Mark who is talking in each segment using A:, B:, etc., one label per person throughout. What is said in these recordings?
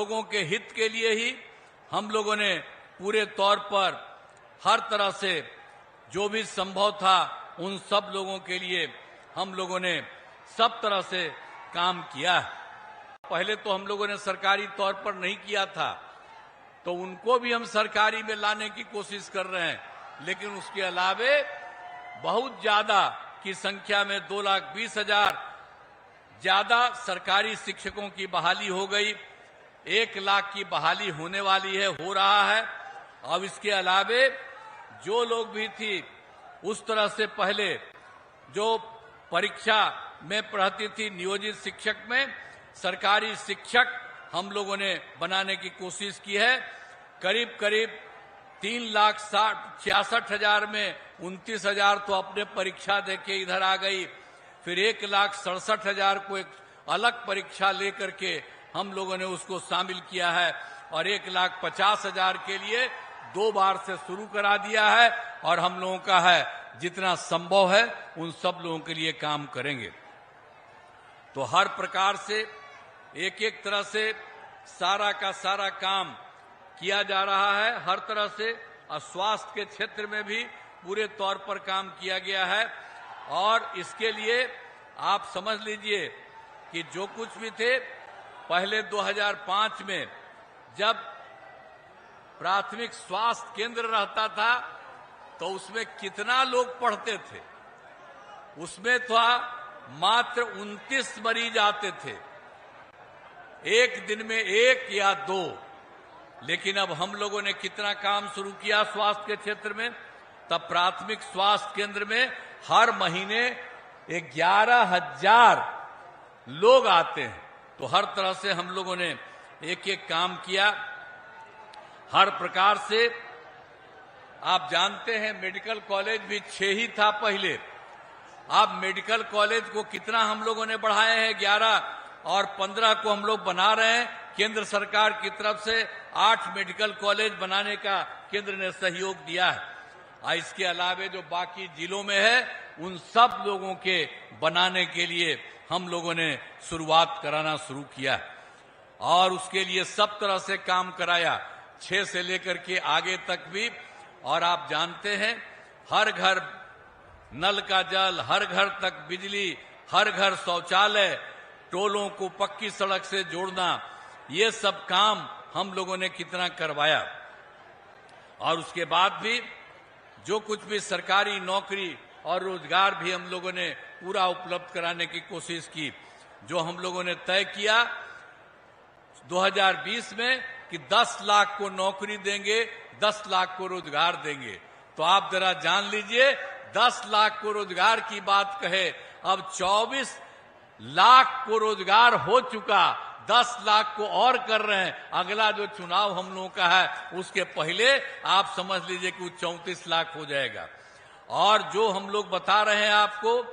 A: लोगों के हित के लिए ही हम लोगों ने पूरे तौर पर हर तरह से जो भी संभव था उन सब लोगों के लिए हम लोगों ने सब तरह से काम किया है। पहले तो हम लोगों ने सरकारी तौर पर नहीं किया था, तो उनको भी हम सरकारी में लाने की कोशिश कर रहे हैं, लेकिन उसके अलावे बहुत ज्यादा की संख्या में 2,20,000 ज्यादा सरकारी शिक्षकों की बहाली हो गई। 1 लाख की बहाली होने वाली है, हो रहा है। अब इसके अलावे जो लोग भी थी उस तरह से पहले जो परीक्षा में पढ़ती थी नियोजित शिक्षक में, सरकारी शिक्षक हम लोगों ने बनाने की कोशिश की है। करीब करीब 3,66,000 में 29,000 तो अपने परीक्षा देके इधर आ गई। फिर 1,67,000 को एक अलग परीक्षा लेकर के हम लोगों ने उसको शामिल किया है और 1,50,000 के लिए 2 बार से शुरू करा दिया है और हम लोगों का है जितना संभव है उन सब लोगों के लिए काम करेंगे। तो हर प्रकार से एक एक तरह से सारा का सारा काम किया जा रहा है, हर तरह से। और स्वास्थ्य के क्षेत्र में भी पूरे तौर पर काम किया गया है। और इसके लिए आप समझ लीजिए कि जो कुछ भी थे पहले 2005 में जब प्राथमिक स्वास्थ्य केंद्र रहता था तो उसमें कितना लोग पढ़ते थे, उसमें था मात्र 29 मरीज आते थे, एक दिन में 1 या 2। लेकिन अब हम लोगों ने कितना काम शुरू किया स्वास्थ्य के क्षेत्र में, तब प्राथमिक स्वास्थ्य केंद्र में हर महीने 11,000 लोग आते हैं। तो हर तरह से हम लोगों ने एक एक काम किया। हर प्रकार से आप जानते हैं मेडिकल कॉलेज भी 6 ही था पहले, अब मेडिकल कॉलेज को कितना हम लोगों ने बढ़ाए हैं, 11 और 15 को हम लोग बना रहे हैं। केंद्र सरकार की तरफ से 8 मेडिकल कॉलेज बनाने का केंद्र ने सहयोग दिया है। इसके अलावे जो बाकी जिलों में है उन सब लोगों के बनाने के लिए हम लोगों ने शुरुआत कराना शुरू किया और उसके लिए सब तरह से काम कराया, 6 से लेकर के आगे तक भी। और आप जानते हैं हर घर नल का जल, हर घर तक बिजली, हर घर शौचालय, टोलों को पक्की सड़क से जोड़ना, ये सब काम हम लोगों ने कितना करवाया। और उसके बाद भी जो कुछ भी सरकारी नौकरी और रोजगार भी हम लोगों ने पूरा उपलब्ध कराने की कोशिश की। जो हम लोगों ने तय किया 2020 में कि 10 लाख को नौकरी देंगे, 10 लाख को रोजगार देंगे। तो आप जरा जान लीजिए 10 लाख को रोजगार की बात कहे, अब 24 लाख को रोजगार हो चुका, 10 लाख को और कर रहे हैं। अगला जो चुनाव हम लोगों का है उसके पहले आप समझ लीजिए कि 34 लाख हो जाएगा। और जो हम लोग बता रहे हैं आपको,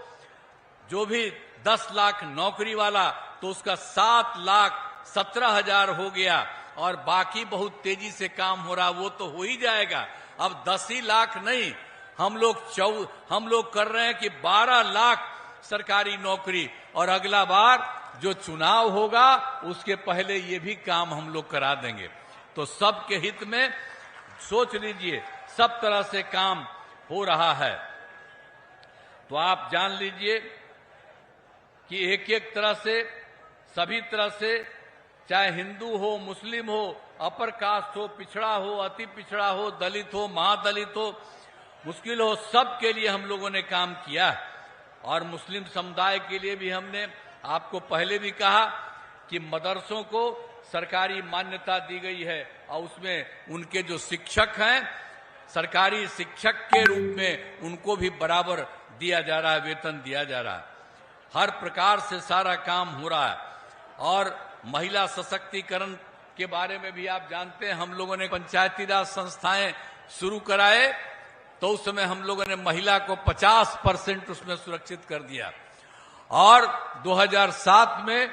A: जो भी 10 लाख नौकरी वाला, तो उसका 7,17,000 हो गया और बाकी बहुत तेजी से काम हो रहा, वो तो हो ही जाएगा। अब 10 ही लाख नहीं, हम लोग कर रहे हैं कि 12 लाख सरकारी नौकरी, और अगला बार जो चुनाव होगा उसके पहले ये भी काम हम लोग करा देंगे। तो सबके हित में सोच लीजिए सब तरह से काम हो रहा है। तो आप जान लीजिए कि एक एक तरह से सभी तरह से, चाहे हिंदू हो, मुस्लिम हो, अपर कास्ट हो, पिछड़ा हो, अति पिछड़ा हो, दलित हो, महादलित हो, मुश्किल हो, सबके लिए हम लोगों ने काम किया है। और मुस्लिम समुदाय के लिए भी हमने आपको पहले भी कहा कि मदरसों को सरकारी मान्यता दी गई है और उसमें उनके जो शिक्षक हैं सरकारी शिक्षक के रूप में उनको भी बराबर दिया जा रहा है, वेतन दिया जा रहा है। हर प्रकार से सारा काम हो रहा है। और महिला सशक्तिकरण के बारे में भी आप जानते हैं, हम लोगों ने पंचायती राज संस्थाएं शुरू कराए तो उस समय हम लोगों ने महिला को 50% उसमें सुरक्षित कर दिया। और 2007 में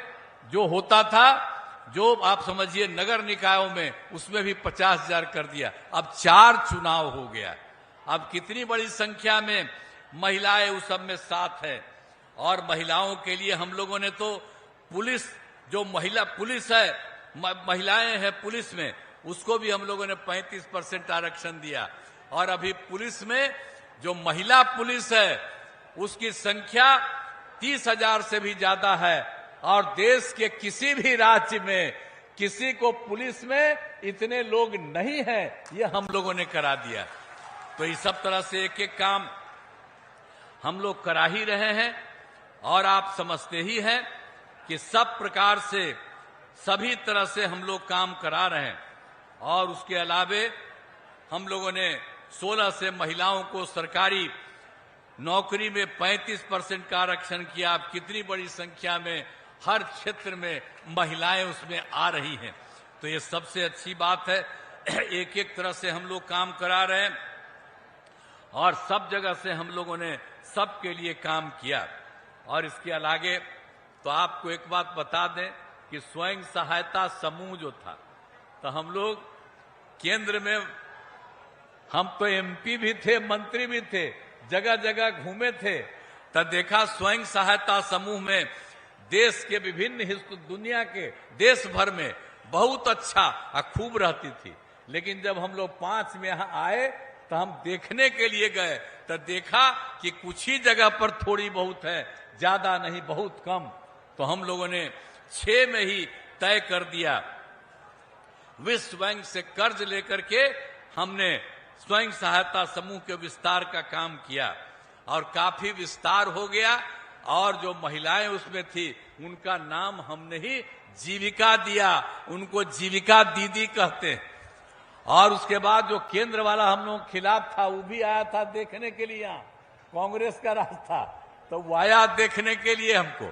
A: जो होता था, जो आप समझिए नगर निकायों में, उसमें भी 50,000 कर दिया। अब 4 चुनाव हो गया। अब कितनी बड़ी संख्या में महिलाएं उस सब में साथ है। और महिलाओं के लिए हम लोगों ने तो पुलिस, जो महिला पुलिस है महिलाएं हैं पुलिस में, उसको भी हम लोगों ने 35% आरक्षण दिया। और अभी पुलिस में जो महिला पुलिस है उसकी संख्या 30,000 से भी ज्यादा है, और देश के किसी भी राज्य में किसी को पुलिस में इतने लोग नहीं हैं, ये हम लोगों ने करा दिया। तो इस सब तरह से एक एक काम हम लोग करा ही रहे हैं, और आप समझते ही हैं कि सब प्रकार से सभी तरह से हम लोग काम करा रहे हैं। और उसके अलावे हम लोगों ने 16 से महिलाओं को सरकारी नौकरी में 35% का आरक्षण किया। अब कितनी बड़ी संख्या में हर क्षेत्र में महिलाएं उसमें आ रही हैं, तो ये सबसे अच्छी बात है। एक एक तरह से हम लोग काम करा रहे हैं, और सब जगह से हम लोगों ने सबके लिए काम किया। और इसके आगे तो आपको एक बात बता दें कि स्वयं सहायता समूह जो था, तो हम लोग केंद्र में, हम तो एमपी भी थे, मंत्री भी थे, जगह जगह घूमे थे, तो देखा स्वयं सहायता समूह में देश के विभिन्न हिस्सों, दुनिया के देश भर में बहुत अच्छा और खूब रहती थी। लेकिन जब हम लोग 5 में यहाँ आए तो हम देखने के लिए गए, तो देखा कि कुछ ही जगह पर थोड़ी बहुत है, ज्यादा नहीं, बहुत कम। तो हम लोगों ने 6 में ही तय कर दिया। विश्व बैंक से कर्ज लेकर के हमने स्वयं सहायता समूह के विस्तार का काम किया, और काफी विस्तार हो गया। और जो महिलाएं उसमें थी उनका नाम हमने ही जीविका दिया, उनको जीविका दीदी कहते हैं। और उसके बाद जो केंद्र वाला हम लोग खिलाफ था, वो भी आया था देखने के लिए, यहाँ कांग्रेस का राज था, तो वो आया देखने के लिए हमको।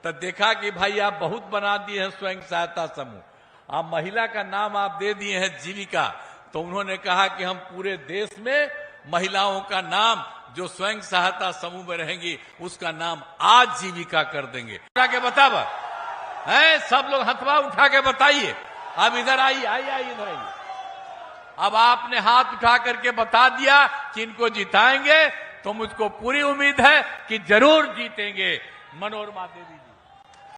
A: तो देखा कि भाई आप बहुत बना दिए हैं स्वयं सहायता समूह, आप महिला का नाम आप दे दिए हैं जीविका। तो उन्होंने कहा कि हम पूरे देश में महिलाओं का नाम जो स्वयं सहायता समूह में रहेंगी उसका नाम आजीविका कर देंगे। उठा के बताब है, सब लोग हथवा उठा के बताइए। अब इधर आइए, आइए इधर आइए। अब आपने हाथ उठा करके बता दिया कि इनको जिताएंगे, तो मुझको पूरी उम्मीद है कि जरूर जीतेंगे। मनोरमा देवी जी।